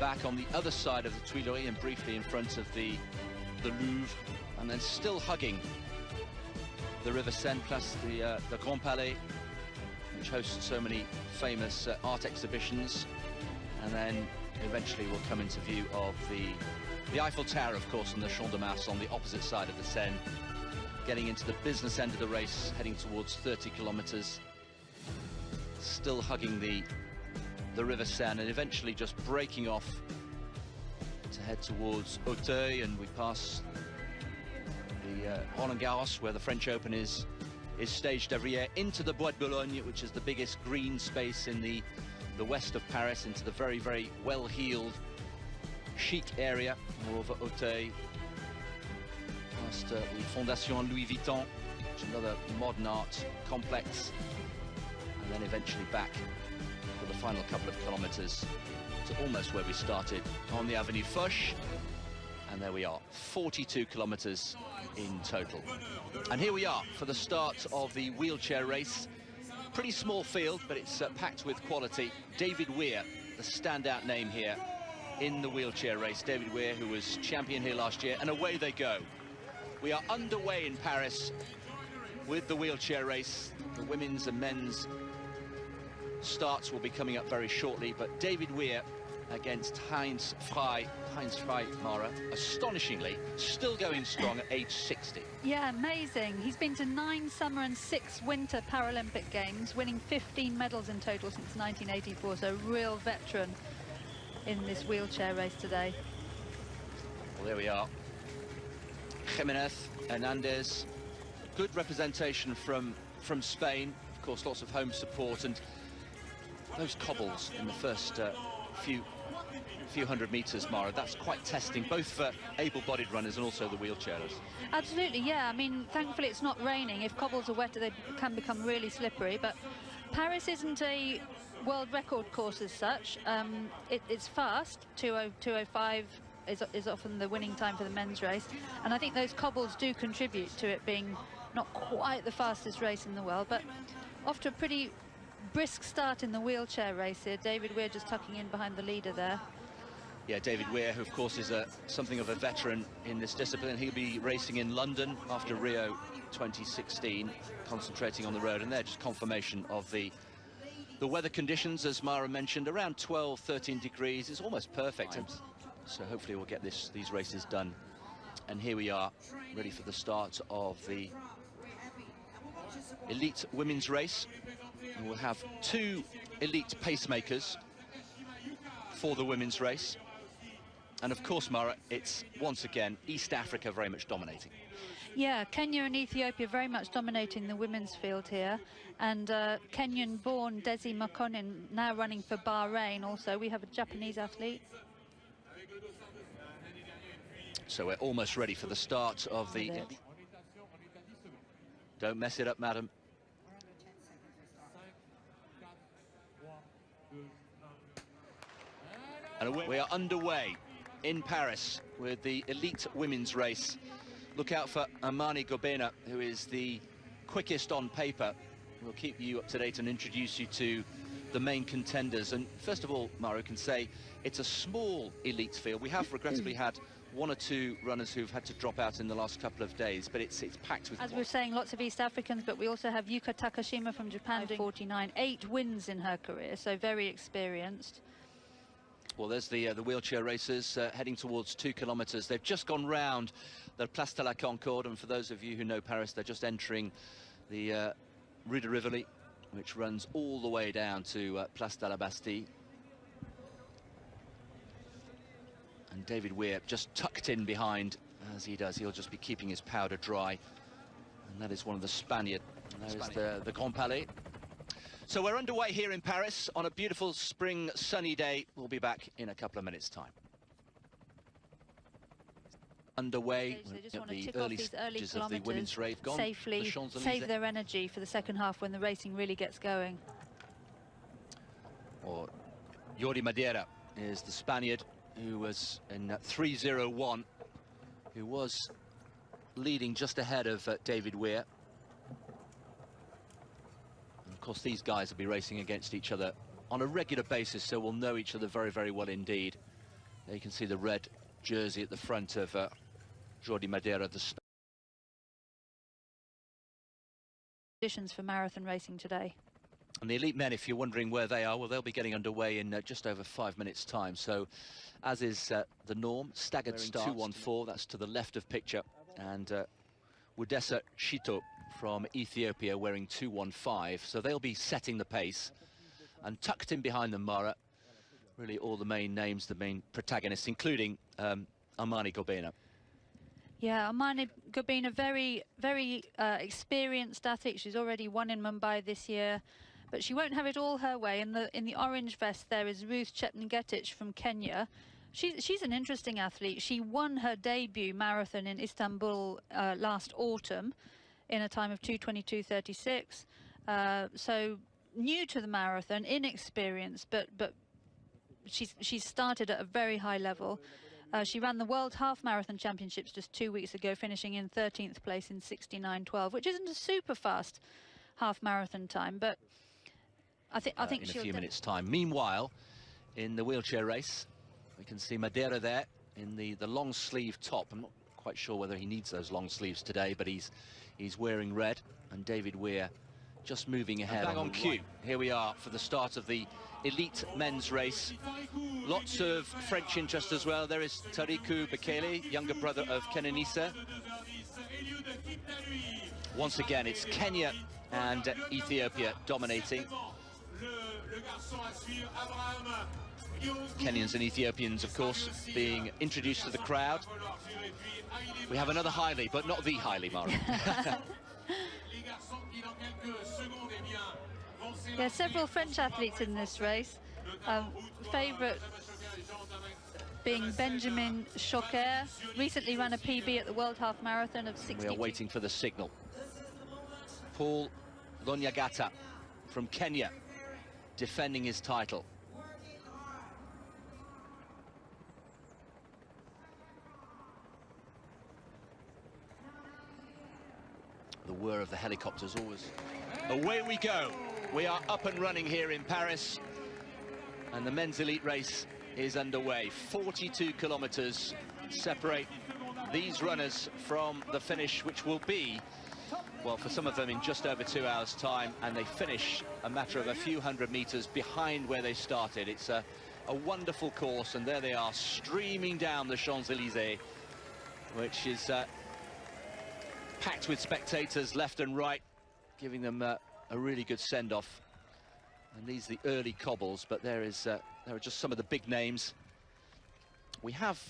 back on the other side of the Tuileries and briefly in front of the Louvre, and then still hugging the River Seine, plus the Grand Palais, which hosts so many famous art exhibitions, and then eventually we'll come into view of the Eiffel Tower, of course, and the Champ de Mars on the opposite side of the Seine, getting into the business end of the race, heading towards 30 kilometers, still hugging the River Seine, and eventually just breaking off to head towards Auteuil, and we pass the Roland Garros, where the French Open is staged every year, into the Bois de Boulogne, which is the biggest green space in the west of Paris, into the very, very well-heeled, chic area of Auteuil, past the Fondation Louis Vuitton, which is another modern art complex, and then eventually back for the final couple of kilometres to almost where we started, on the Avenue Foch. And there we are, 42 kilometres in total. And here we are for the start of the wheelchair race. Pretty small field, but it's packed with quality. David Weir, the standout name here in the wheelchair race. David Weir, who was champion here last year, and away they go. We are underway in Paris with the wheelchair race. The women's and men's starts will be coming up very shortly, but David Weir against Heinz Frey. Heinz Frey, Mara, astonishingly still going strong at age 60. Yeah, amazing. He's been to 9 summer and 6 winter Paralympic Games, winning 15 medals in total since 1984, so a real veteran in this wheelchair race today. Well, there we are. Jimenez, Hernandez, good representation from Spain. Of course, lots of home support, and those cobbles in the first few hundred metres, Mara, that's quite testing, both for able-bodied runners and also the wheelchairers. Absolutely, yeah. I mean, thankfully it's not raining. If cobbles are wetter, they can become really slippery. But Paris isn't a world record course as such. It's fast. 2:05 is often the winning time for the men's race. And I think those cobbles do contribute to it being not quite the fastest race in the world, but off to a pretty brisk start in the wheelchair race here. David Weir just tucking in behind the leader there. Yeah, David Weir, who of course is something of a veteran in this discipline. He'll be racing in London after Rio 2016, concentrating on the road, and they're just confirmation of the weather conditions, as Mara mentioned, around 12, 13 degrees. It's almost perfect, and so hopefully we'll get these races done. And here we are, ready for the start of the elite women's race. And we'll have 2 elite pacemakers for the women's race. And of course, Mara, it's once again East Africa very much dominating. Yeah, Kenya and Ethiopia very much dominating the women's field here. And Kenyan-born Desi Makonnen now running for Bahrain also. We have a Japanese athlete. So we're almost ready for the start of the... Don't mess it up, madam. And we are underway in Paris with the elite women's race. Look out for Amani Gobena, who is the quickest on paper. We'll keep you up to date and introduce you to the main contenders. And first of all, Mario can say it's a small elite field. We have regrettably had 1 or 2 runners who've had to drop out in the last couple of days, but it's packed with... As we were saying, lots of East Africans, but we also have Yuka Takashima from Japan, 49, 8 wins in her career, so very experienced. Well, there's the wheelchair racers heading towards 2 kilometres. They've just gone round the Place de la Concorde, and for those of you who know Paris, they're just entering the Rue de Rivoli, which runs all the way down to Place de la Bastille. And David Weir just tucked in behind, as he does. He'll just be keeping his powder dry. And that is one of the Spaniards. And there is the Grand Palais. So we're underway here in Paris on a beautiful spring sunny day. We'll be back in a couple of minutes' time. Underway at the early stages of the women's race. Gone safely, save their energy for the second half when the racing really gets going. Or Jordi Madeira is the Spaniard who was in 3:01, who was leading just ahead of David Weir. And of course, these guys will be racing against each other on a regular basis, so we'll know each other very, very well indeed. There you can see the red jersey at the front of Jordi Madeira, the conditions for marathon racing today. And the elite men, if you're wondering where they are, well, they'll be getting underway in just over 5 minutes' time. So, as is the norm, staggered start, 2:14, that's to the left of picture. And Wudesa Shito from Ethiopia wearing 2:15. So they'll be setting the pace. And tucked in behind them, Mara, really all the main names, the main protagonists, including Armani Gobena. Yeah, Armani Gobena, very experienced athlete. She's already won in Mumbai this year, but she won't have it all her way. In the orange vest there is Ruth Chepngetich from Kenya. She's an interesting athlete. She won her debut marathon in Istanbul last autumn in a time of 2:22:36. So new to the marathon, inexperienced, but she's started at a very high level. She ran the World Half Marathon Championships just 2 weeks ago, finishing in 13th place in 69:12, which isn't a super fast half marathon time, but I think in a few minutes' time. Meanwhile, in the wheelchair race, we can see Madeira there in the long sleeve top. I'm not quite sure whether he needs those long sleeves today, but he's wearing red. And David Weir just moving ahead on cue. Right. Here we are for the start of the elite men's race. Lots of French interest as well. There is Tariku Bekele, younger brother of Kenenisa. Once again, it's Kenya and Ethiopia dominating. Kenyans and Ethiopians, of course, being introduced to the crowd. We have another Hailey, but not the Hailey, Mara. Yeah, several French athletes in this race. Favourite being Benjamin Choquer, recently ran a PB at the World Half Marathon of 60. We are waiting for the signal. Paul Lonyagata from Kenya, defending his title. The whir of the helicopters always. Away we go. We are up and running here in Paris, and the men's elite race is underway. 42 kilometers separate these runners from the finish, which will be, well, for some of them in just over 2 hours' time, and they finish a matter of a few hundred meters behind where they started. It's a wonderful course, and there they are, streaming down the Champs-Élysées, which is packed with spectators left and right, giving them a really good send-off. And these are the early cobbles, but there are just some of the big names. We have,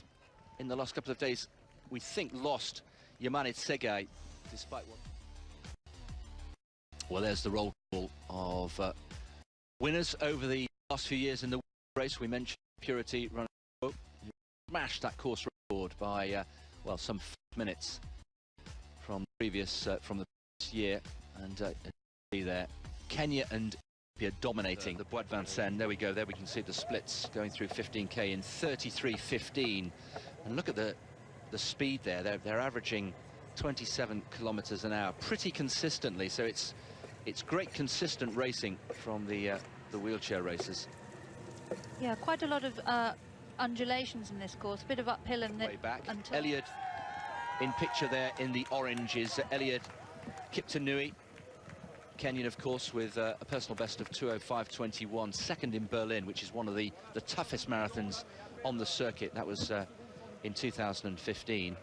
in the last couple of days, we think lost Yamane Tsegai, despite what... Well, there's the roll call of winners over the last few years in the race. We mentioned Purity runner who smashed that course record by, well, some 5 minutes from the previous year. And see there, Kenya and Ethiopia dominating the Bois de Vincennes. There we go, there we can see the splits going through 15k in 33:15. And look at the speed there. They're averaging 27 kilometers an hour pretty consistently. So it's great consistent racing from the wheelchair racers. Yeah, quite a lot of undulations in this course, a bit of uphill and way back. Eliud in picture there in the orange is Eliud Kiptanui, Kenyan, of course, with a personal best of 2:05:21, second in Berlin, which is one of the toughest marathons on the circuit. That was in 2015.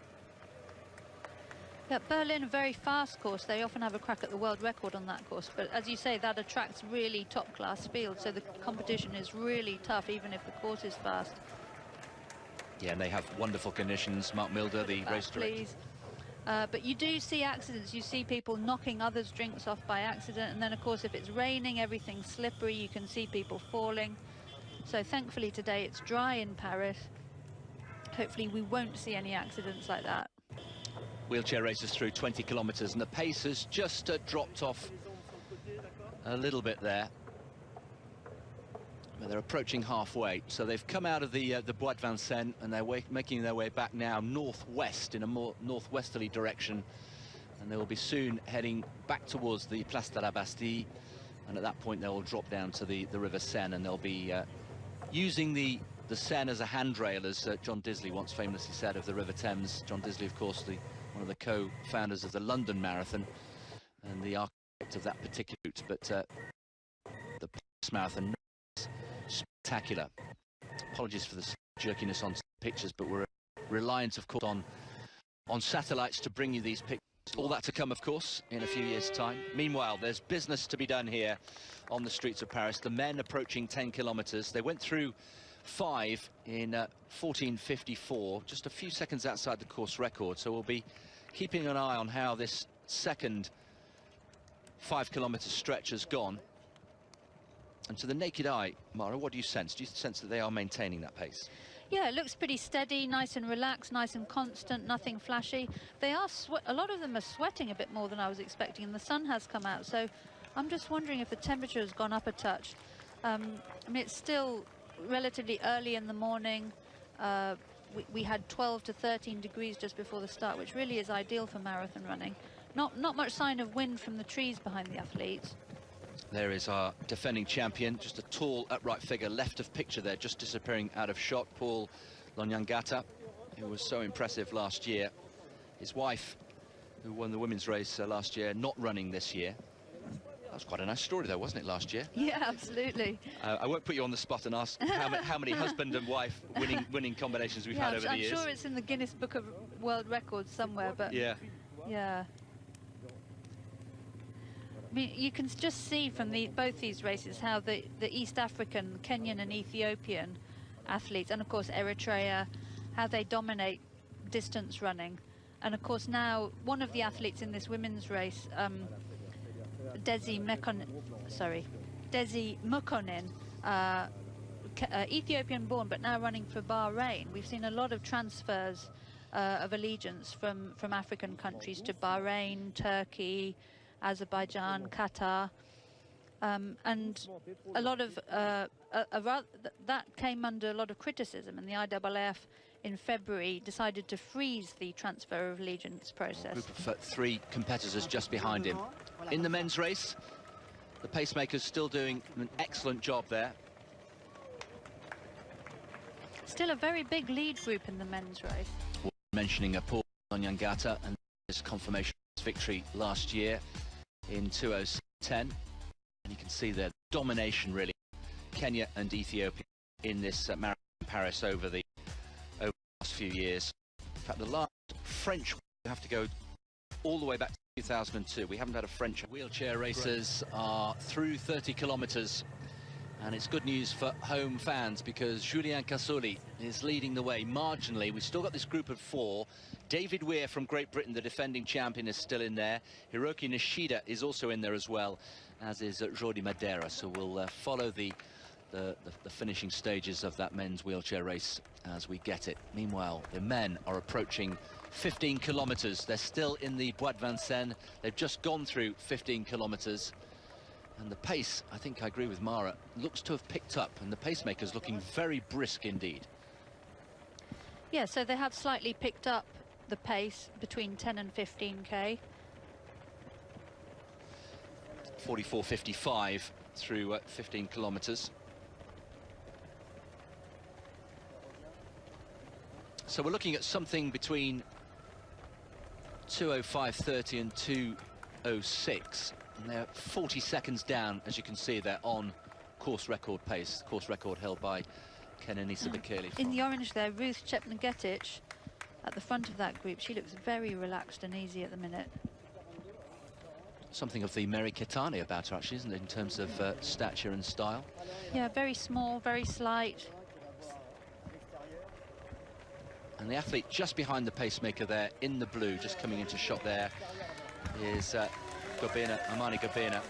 Yeah, Berlin, a very fast course. They often have a crack at the world record on that course, but as you say, that attracts really top-class field, so the competition is really tough, even if the course is fast. Yeah, and they have wonderful conditions. Mark Milder, the race director. But you do see accidents. You see people knocking others' drinks off by accident, and then, of course, if it's raining, everything's slippery. You can see people falling. So thankfully today it's dry in Paris. Hopefully we won't see any accidents like that. Wheelchair races through 20 kilometers, and the pace has just dropped off a little bit there. But they're approaching halfway, so they've come out of the Bois de Vincennes, and they're making their way back now northwest, in a more northwesterly direction, and they will be soon heading back towards the Place de la Bastille, and at that point they will drop down to the River Seine, and they'll be using the the Seine as a handrail, as John Disley once famously said of the River Thames. John Disley, of course, one of the co-founders of the London Marathon and the architect of that particular route. But the Paris Marathon is spectacular. Apologies for the jerkiness on pictures, but we're reliant, of course, on satellites to bring you these pictures. All that to come, of course, in a few years' time. Meanwhile, there's business to be done here on the streets of Paris. The men approaching 10 kilometers. They went through 5 in 14:54, just a few seconds outside the course record. So we'll be keeping an eye on how this second 5-kilometer stretch has gone. And to the naked eye, Mara, what do you sense? Do you sense that they are maintaining that pace? Yeah, it looks pretty steady, nice and relaxed, nice and constant, nothing flashy. They are a lot of them are sweating a bit more than I was expecting, and the sun has come out. So I'm just wondering if the temperature has gone up a touch. I mean, it's still relatively early in the morning. We had 12 to 13 degrees just before the start, which really is ideal for marathon running. Not much sign of wind from the trees behind the athletes. There is our defending champion, just a tall, upright figure, left of picture there, just disappearing out of shot. Paul Lonyangata, who was so impressive last year. His wife, who won the women's race last year, not running this year. That was quite a nice story, though, wasn't it, last year? Yeah, absolutely. I won't put you on the spot and ask how many husband and wife winning combinations we've had over the years. I'm sure it's in the Guinness Book of World Records somewhere, but yeah. I mean, you can just see from both these races how the East African, Kenyan and Ethiopian athletes, and of course Eritrea, how they dominate distance running. And of course now one of the athletes in this women's race, Desi Mukonin, Ethiopian born but now running for Bahrain. We've seen a lot of transfers of allegiance from African countries to Bahrain, Turkey, Azerbaijan, Qatar, and a lot of that came under a lot of criticism, and the IAAF in February decided to freeze the transfer of allegiance process. A group of 3 competitors just behind him. In the men's race, the pacemakers still doing an excellent job there. Still a very big lead group in the men's race. Mentioning Paul Lonyangata and his confirmation of his victory last year in 2010, and you can see their domination, really, Kenya and Ethiopia in this marathon in Paris over the last few years. In fact, the last French, we have to go all the way back to 2002. We haven't had a French. Wheelchair racers are through 30 kilometers, and it's good news for home fans because Julien Cassoli is leading the way marginally. We've still got this group of 4. David Weir from Great Britain, the defending champion, is still in there. Hiroki Nishida is also in there as well, as is Jordi Madeira. So we'll follow the finishing stages of that men's wheelchair race as we get it. Meanwhile, the men are approaching 15 kilometers. They're still in the Bois de Vincennes. They've just gone through 15 kilometers. And the pace, I think I agree with Mara, looks to have picked up, and the pacemakers looking very brisk indeed. Yeah, so they have slightly picked up the pace between 10 and 15k. 44:55 through 15 kilometers. So we're looking at something between 2:05:30 and 2:06. And they're 40 seconds down, as you can see. They're on course record pace. Course record held by Kenenisa Bekele. In the orange there, Ruth Chepngetich at the front of that group. She looks very relaxed and easy at the minute. Something of the Mary Keitany about her, actually, isn't it, in terms of stature and style? Yeah, very small, very slight. And the athlete just behind the pacemaker there, in the blue, just coming into shot there, is Amani Gobena,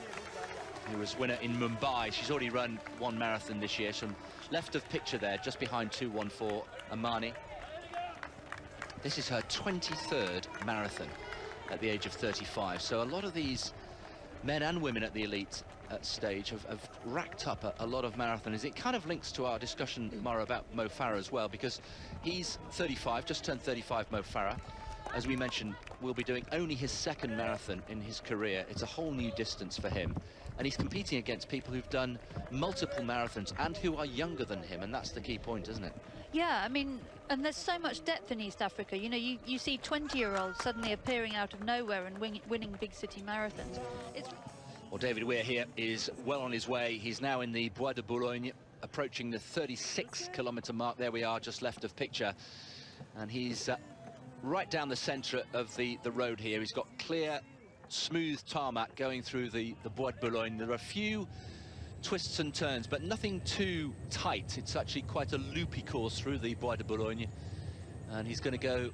who was winner in Mumbai. She's already run 1 marathon this year. So left of picture there, just behind 2:14, Amani. This is her 23rd marathon at the age of 35. So a lot of these men and women at the elite stage have racked up a lot of marathons. It kind of links to our discussion, Mara, about Mo Farah as well, because he's 35, just turned 35, Mo Farah. as we mentioned, will be doing only his second marathon in his career. It's a whole new distance for him. And he's competing against people who've done multiple marathons and who are younger than him. And that's the key point, isn't it? Yeah, I mean, and there's so much depth in East Africa. You know, you see 20-year-olds suddenly appearing out of nowhere and winning big city marathons. Well, David Weir here is well on his way. He's now in the Bois de Boulogne, approaching the 36-kilometre mark. There we are, just left of picture. And he's right down the centre of the road here. He's got clear, smooth tarmac going through the Bois de Boulogne. There are a few twists and turns, but nothing too tight. It's actually quite a loopy course through the Bois de Boulogne. And he's going to go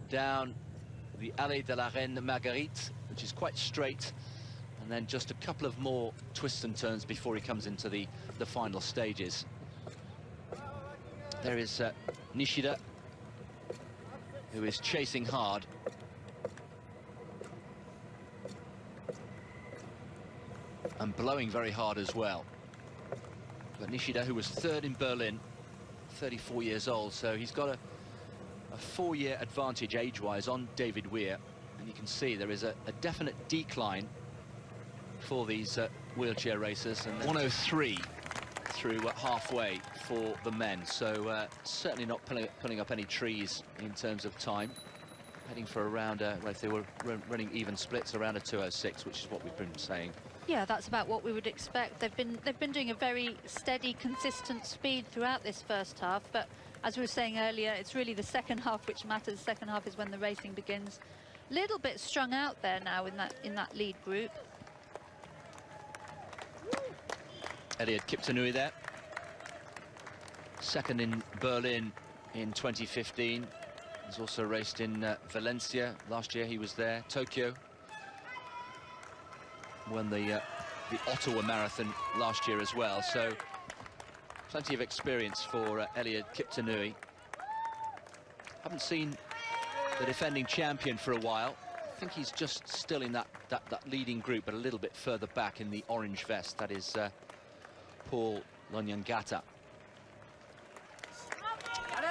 down the Allée de la Reine Marguerite, which is quite straight, and then just a couple of more twists and turns before he comes into the final stages. There is Nishida, who is chasing hard. And blowing very hard as well. But Nishida, who was third in Berlin, 34 years old, so he's got a 4-year advantage age-wise on David Weir. And you can see there is a definite decline for these wheelchair racers. And 103 through halfway for the men, so certainly not pulling up any trees in terms of time. Heading for around, well, if they were running even splits, around a 2:06, which is what we've been saying. Yeah, that's about what we would expect. They've been doing a very steady, consistent speed throughout this first half, but as we were saying earlier, it's really the second half which matters. Second half is when the racing begins. Little bit strung out there now in that lead group. Eliud Kiptanui there, second in Berlin in 2015. He's also raced in Valencia last year. He was there. Tokyo, won the Ottawa Marathon last year as well. So plenty of experience for Eliud Kiptanui. Haven't seen the defending champion for a while. I think he's just still in that leading group, but a little bit further back in the orange vest. That is Paul Lonyangata.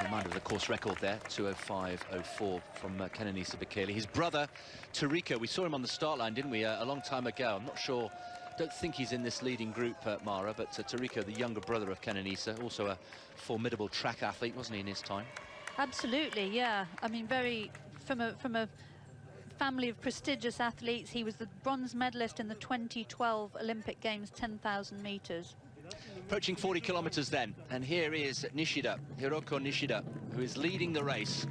Reminder of the course record there, 2:05.04 from Kenenisa Bekele. His brother, Tarika, we saw him on the start line, didn't we, a long time ago. I'm not sure, don't think he's in this leading group, Mara, but Tarika, the younger brother of Kenenisa, also a formidable track athlete, wasn't he, in his time? Absolutely, yeah. I mean, from a family of prestigious athletes. He was the bronze medalist in the 2012 Olympic Games 10,000 meters. Approaching 40 kilometers then, and here is Nishida, Hiroko Nishida, who is leading the race.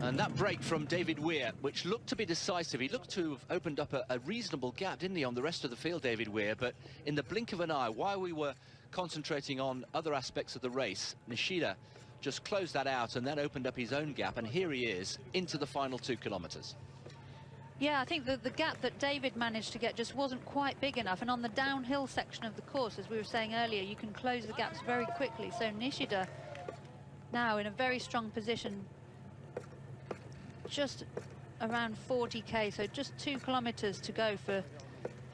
And that break from David Weir, which looked to be decisive, he looked to have opened up a reasonable gap, didn't he, on the rest of the field, David Weir, but in the blink of an eye, while we were concentrating on other aspects of the race, Nishida just closed that out and then opened up his own gap, and here he is into the final 2 kilometers. Yeah, I think the gap that David managed to get just wasn't quite big enough, and on the downhill section of the course, as we were saying earlier, you can close the gaps very quickly. So Nishida now in a very strong position, just around 40k, so just 2 kilometers to go for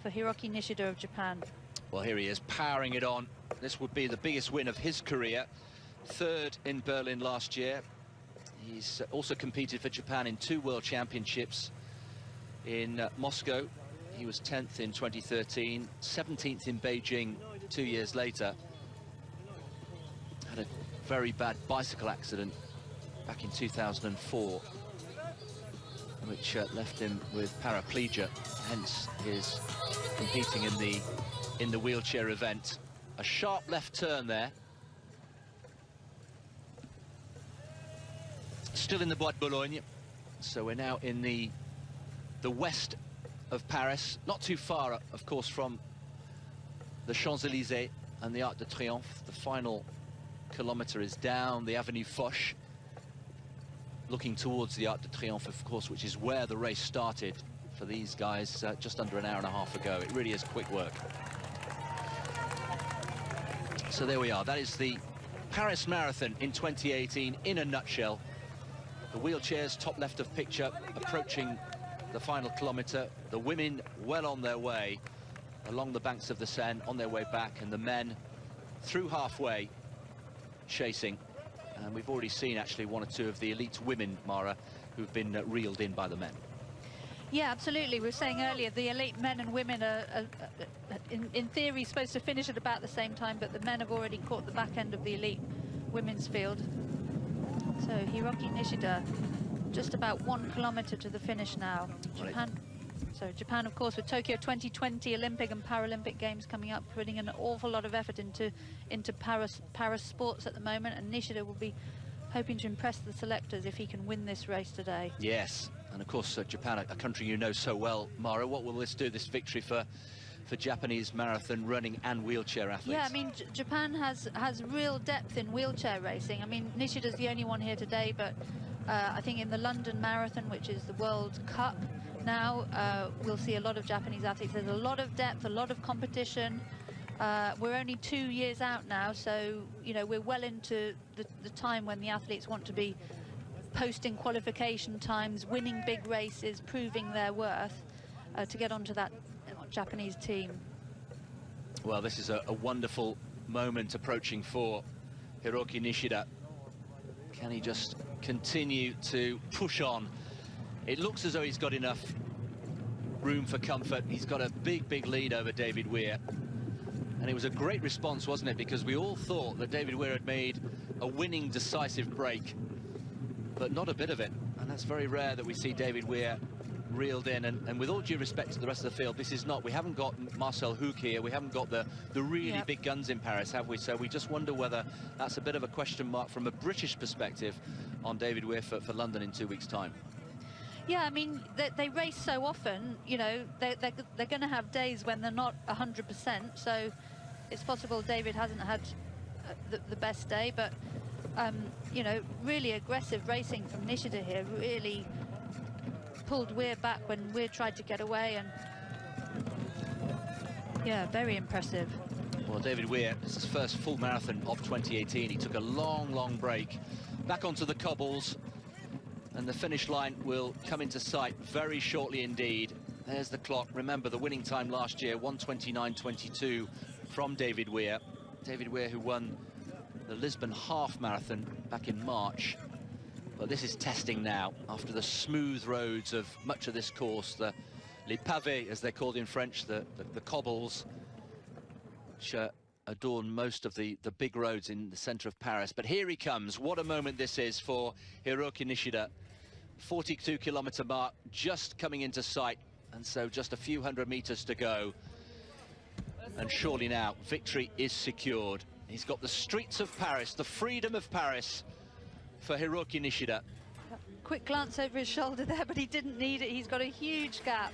Hiroki Nishida of Japan. Well, here he is powering it on. This would be the biggest win of his career, third in Berlin last year. He's also competed for Japan in 2 World Championships. In Moscow, he was 10th in 2013, 17th in Beijing 2 years later. Had a very bad bicycle accident back in 2004, which left him with paraplegia, hence his competing in the wheelchair event. A sharp left turn there. Still in the Bois de Boulogne, so we're now in the west of Paris, not too far, of course, from the Champs-Élysées and the Arc de Triomphe. The final kilometre is down the Avenue Foch, looking towards the Arc de Triomphe, of course, which is where the race started for these guys just under an hour and a half ago. It really is quick work. So there we are. That is the Paris Marathon in 2018 in a nutshell. The wheelchairs, top left of picture, approaching the final kilometre. The women well on their way along the banks of the Seine, on their way back, and the men through halfway chasing. And we've already seen actually 1 or 2 of the elite women, Mara, who've been reeled in by the men. Yeah, absolutely. We were saying earlier, the elite men and women are in theory, supposed to finish at about the same time, but the men have already caught the back end of the elite women's field. So Hiroki Nishida, just about 1 kilometre to the finish now. Japan, of course, with Tokyo 2020 Olympic and Paralympic Games coming up, putting an awful lot of effort into Paris sports at the moment, and Nishida will be hoping to impress the selectors if he can win this race today. Yes, and of course Japan, a country you know so well, Mara. What will this do, this victory for Japanese marathon running and wheelchair athletes? Yeah, I mean, Japan has real depth in wheelchair racing. I mean, Nishida's the only one here today, but I think in the London Marathon, which is the World Cup now, we'll see a lot of Japanese athletes. There's a lot of depth, a lot of competition. We're only 2 years out now, so, you know, we're well into the time when the athletes want to be posting qualification times, winning big races, proving their worth to get onto that Japanese team. Well, this is a wonderful moment approaching for Hiroki Nishida. Can he just continue to push on? It looks as though he's got enough room for comfort. He's got a big lead over David Weir. And it was a great response, wasn't it? Because we all thought that David Weir had made a winning, decisive break, but not a bit of it. And that's very rare that we see David Weir reeled in. And with all due respect to the rest of the field, this is not, we haven't got Marcel Hoek here, we haven't got the really big guns in Paris, have we? So we just wonder whether that's a bit of a question mark from a British perspective on David Weir for London in 2 weeks' time. Yeah, I mean, they race so often, you know, they're going to have days when they're not 100%, so it's possible David hasn't had the best day, but, you know, really aggressive racing from Nishida here, really pulled Weir back when Weir tried to get away, and yeah, very impressive. Well, David Weir, this is his first full marathon of 2018. He took a long break, back onto the cobbles, and the finish line will come into sight very shortly indeed. There's the clock. Remember the winning time last year, 1:29.22 from David Weir. David Weir, who won the Lisbon half marathon back in March. But this is testing now after the smooth roads of much of this course, the les pavés, as they're called in French, the cobbles, which adorn most of the big roads in the center of Paris. But here he comes. What a moment this is for Hiroki Nishida. 42-kilometer mark just coming into sight, and so just a few hundred meters to go. And surely now victory is secured. He's got the streets of Paris, the freedom of Paris for Hiroki Nishida. Quick glance over his shoulder there, but he didn't need it. He's got a huge gap.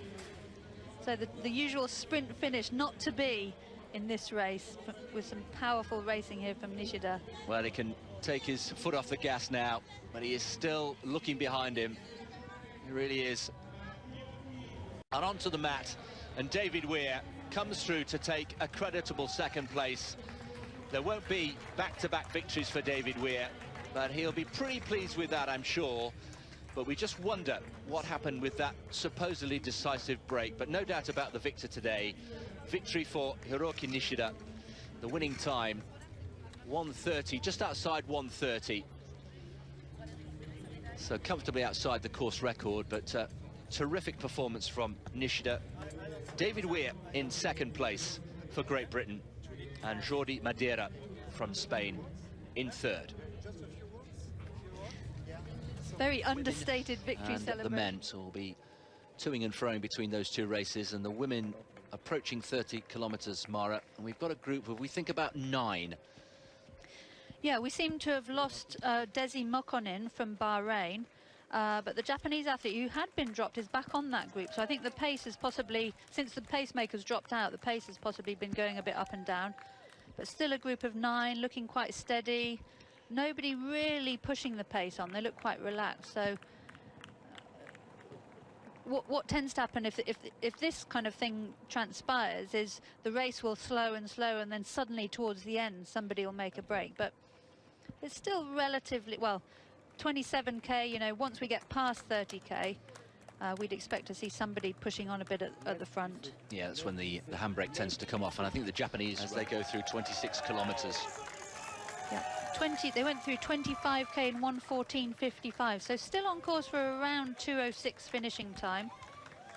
So the usual sprint finish not to be in this race, with some powerful racing here from Nishida. Well, he can take his foot off the gas now, but he is still looking behind him. He really is. And onto the mat, and David Weir comes through to take a creditable second place. There won't be back-to-back victories for David Weir, but he'll be pretty pleased with that, I'm sure. But we just wonder what happened with that supposedly decisive break. But no doubt about the victor today. Victory for Hiroki Nishida. The winning time, 1:30, just outside 1:30. So comfortably outside the course record, but terrific performance from Nishida. David Weir in second place for Great Britain, and Jordi Madeira from Spain in third. Very understated victory celebration. The men will be toing and froing between those two races, and the women approaching 30 kilometers, Mara. And we've got a group of, we think, about 9. Yeah, we seem to have lost Desi Mokonin from Bahrain, but the Japanese athlete who had been dropped is back on that group. So I think the pace has possibly, since the pacemakers dropped out, the pace has possibly been going a bit up and down. But still a group of 9, looking quite steady. Nobody really pushing the pace on. They look quite relaxed. So what tends to happen if this kind of thing transpires is the race will slow and slow, and then suddenly towards the end somebody will make a break. But it's still relatively, well, 27k, you know, once we get past 30k, we'd expect to see somebody pushing on a bit at the front. Yeah, that's when the handbrake tends to come off, and I think the Japanese, as they go through 26 kilometers, Yeah, they went through 25k in 1:14.55, so still on course for around 2:06 finishing time,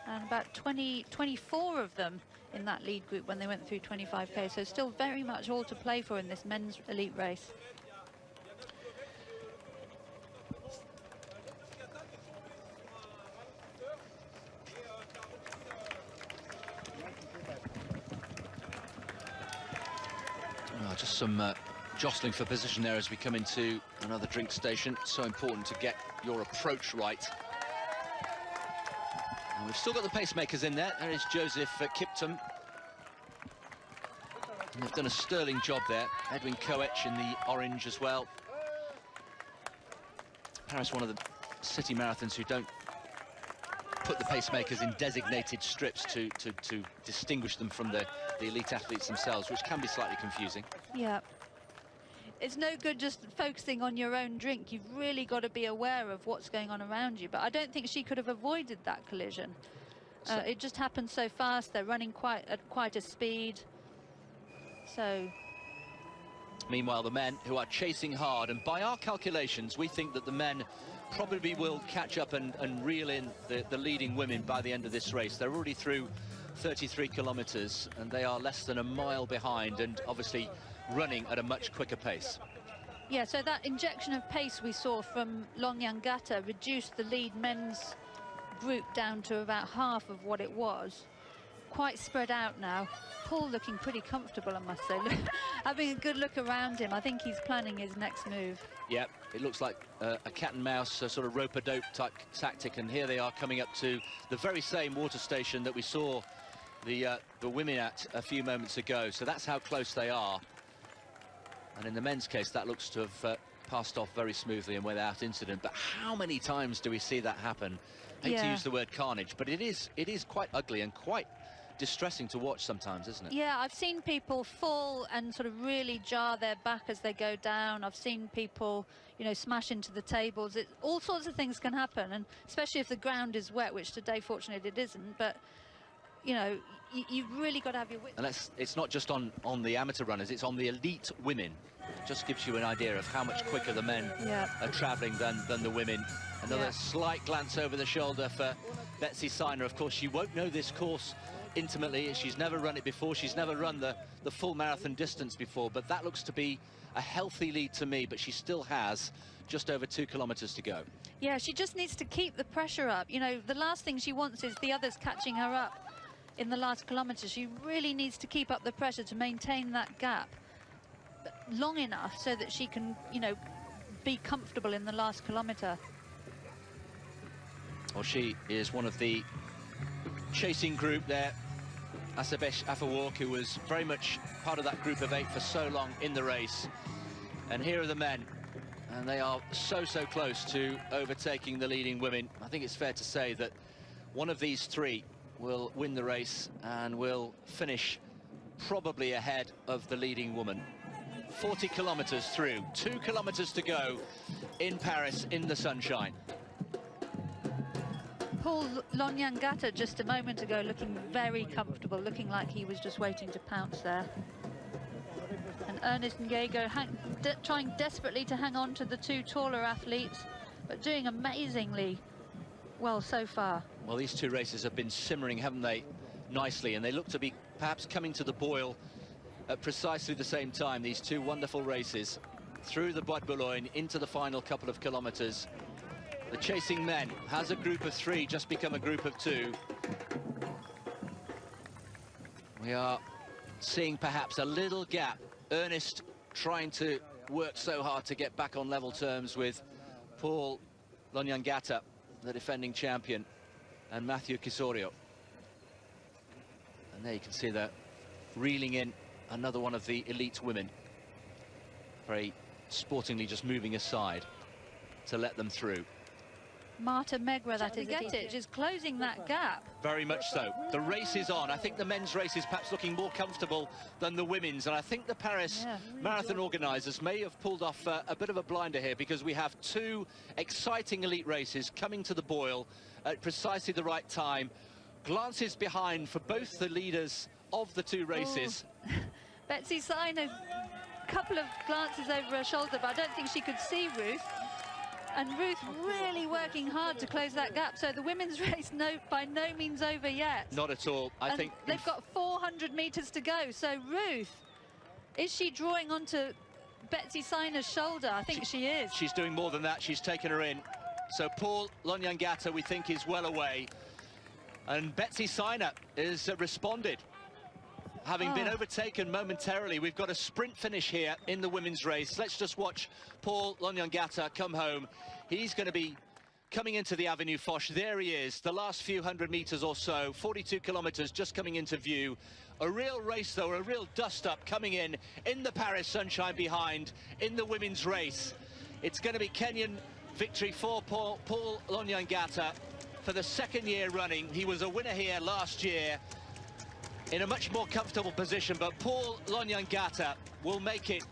and about 24 of them in that lead group when they went through 25k, so still very much all to play for in this men's elite race. Oh, just some jostling for position there as we come into another drink station. So important to get your approach right. And we've still got the pacemakers in there. There is Joseph Kiptum. And they've done a sterling job there. Edwin Koech in the orange as well. Paris, one of the city marathons who don't put the pacemakers in designated strips to distinguish them from the elite athletes themselves, which can be slightly confusing. Yeah. It's no good just focusing on your own drink. You've really got to be aware of what's going on around you. But I don't think she could have avoided that collision. It just happened so fast. They're running at quite a speed. So... Meanwhile, the men who are chasing hard, and by our calculations, we think that the men probably will catch up and reel in the leading women by the end of this race. They're already through 33 kilometers, and they are less than a mile behind, and obviously running at a much quicker pace. Yeah, so that injection of pace we saw from Longyangata reduced the lead men's group down to about half of what it was. Quite spread out now. Paul looking pretty comfortable, I must say. Having a good look around him. I think he's planning his next move. Yeah, it looks like a cat and mouse, a sort of rope-a-dope type tactic, and here they are coming up to the very same water station that we saw the women at a few moments ago. So that's how close they are. And in the men's case, that looks to have passed off very smoothly and without incident. But how many times do we see that happen? I hate to use the word carnage, but it is quite ugly and quite distressing to watch sometimes, isn't it? Yeah, I've seen people fall and sort of really jar their back as they go down. I've seen people, you know, smash into the tables. All sorts of things can happen, and especially if the ground is wet, which today, fortunately, it isn't. But, you know, you've really got to have your wits. And it's not just on the amateur runners, it's on the elite women. It just gives you an idea of how much quicker the men are travelling than the women. Another slight glance over the shoulder for Betsy Siner. Of course, she won't know this course intimately. She's never run it before. She's never run the full marathon distance before, but that looks to be a healthy lead to me. But she still has just over 2 kilometers to go. Yeah, she just needs to keep the pressure up. You know, the last thing she wants is the others catching her up in the last kilometre. She really needs to keep up the pressure to maintain that gap long enough so that she can, you know, be comfortable in the last kilometre. Well, she is one of the chasing group there. Asabesh Afawak, who was very much part of that group of 8 for so long in the race. And here are the men, and they are so close to overtaking the leading women. I think it's fair to say that one of these 3 will win the race and will finish probably ahead of the leading woman. 40 kilometers through, 2 kilometers to go in Paris in the sunshine. Paul Longyangata just a moment ago looking very comfortable, looking like he was just waiting to pounce there. And Ernest Ngego trying desperately to hang on to the 2 taller athletes, but doing amazingly well so far. Well, these 2 races have been simmering, haven't they, nicely, and they look to be perhaps coming to the boil at precisely the same time. These 2 wonderful races through the Bois de Boulogne into the final couple of kilometers. The chasing men has a group of 3 just become a group of 2. We are seeing perhaps a little gap. Ernest trying to work so hard to get back on level terms with Paul Longyangata, the defending champion, and Matthew Kisorio. And there you can see that reeling in another one of the elite women, very sportingly just moving aside to let them through. Marta Megra, that is it. She's closing that gap. Very much so. The race is on. I think the men's race is perhaps looking more comfortable than the women's, and I think the Paris marathon organisers may have pulled off a bit of a blinder here, because we have 2 exciting elite races coming to the boil at precisely the right time. Glances behind for both the leaders of the 2 races. Betsy Siner couple of glances over her shoulder, but I don't think she could see Ruth. And Ruth really working hard to close that gap. So the women's race, by no means over yet. Not at all. I think they've got 400 metres to go. So Ruth, is she drawing onto Betsy Seiner's shoulder? I think she is. She's doing more than that. She's taken her in. So Paul Lonyangata, we think, is well away. And Betsy Seiner has responded. Having been overtaken momentarily, we've got a sprint finish here in the women's race. Let's just watch Paul Lonyangata come home. He's going to be coming into the Avenue Foch. There he is, the last few hundred metres or so, 42 kilometres just coming into view. A real race, though, a real dust-up coming in the Paris sunshine behind in the women's race. It's going to be Kenyan victory for Paul Lonyangata for the second year running. He was a winner here last year in a much more comfortable position, but Paul Lonyangata will make it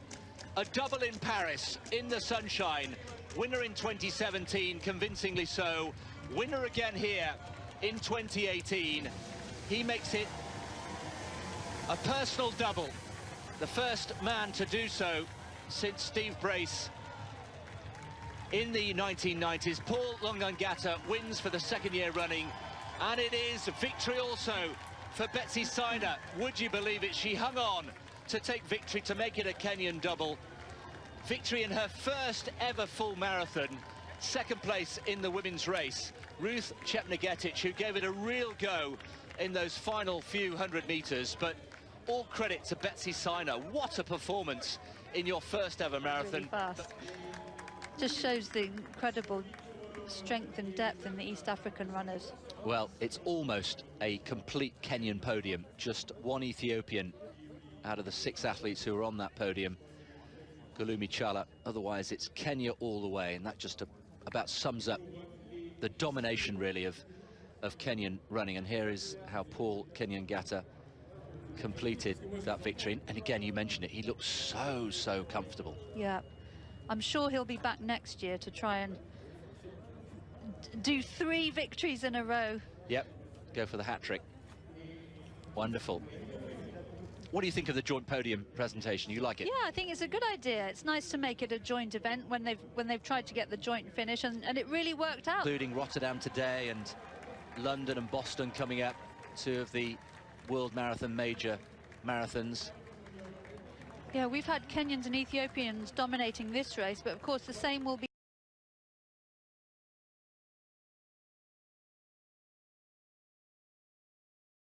a double in Paris in the sunshine. Winner in 2017, convincingly so. Winner again here in 2018. He makes it a personal double. The first man to do so since Steve Brace in the 1990s. Paul Lonyangata wins for the second year running, and it is victory also for Betsy Seiner. Would you believe it? She hung on to take victory, to make it a Kenyan double. Victory in her first ever full marathon. Second place in the women's race. Ruth Chepngetich, who gave it a real go in those final few hundred metres. But all credit to Betsy Seiner. What a performance in your first ever marathon. Really fast. Just shows the incredible strength and depth in the East African runners. Well, it's almost a complete Kenyan podium. Just one Ethiopian out of the 6 athletes who are on that podium. Gulumi Chala. Otherwise, it's Kenya all the way, and that just about sums up the domination, really, of Kenyan running. And here is how Paul Lonyangata completed that victory. And again, you mentioned it, he looks so comfortable. Yeah, I'm sure he'll be back next year to try and do 3 victories in a row. Yep, go for the hat-trick. Wonderful. What do you think of the joint podium presentation? You like it? Yeah, I think it's a good idea. It's nice to make it a joint event when they've tried to get the joint finish, and it really worked out. Including Rotterdam today and London and Boston coming up, 2 of the World Marathon major marathons. Yeah, we've had Kenyans and Ethiopians dominating this race, but of course the same will be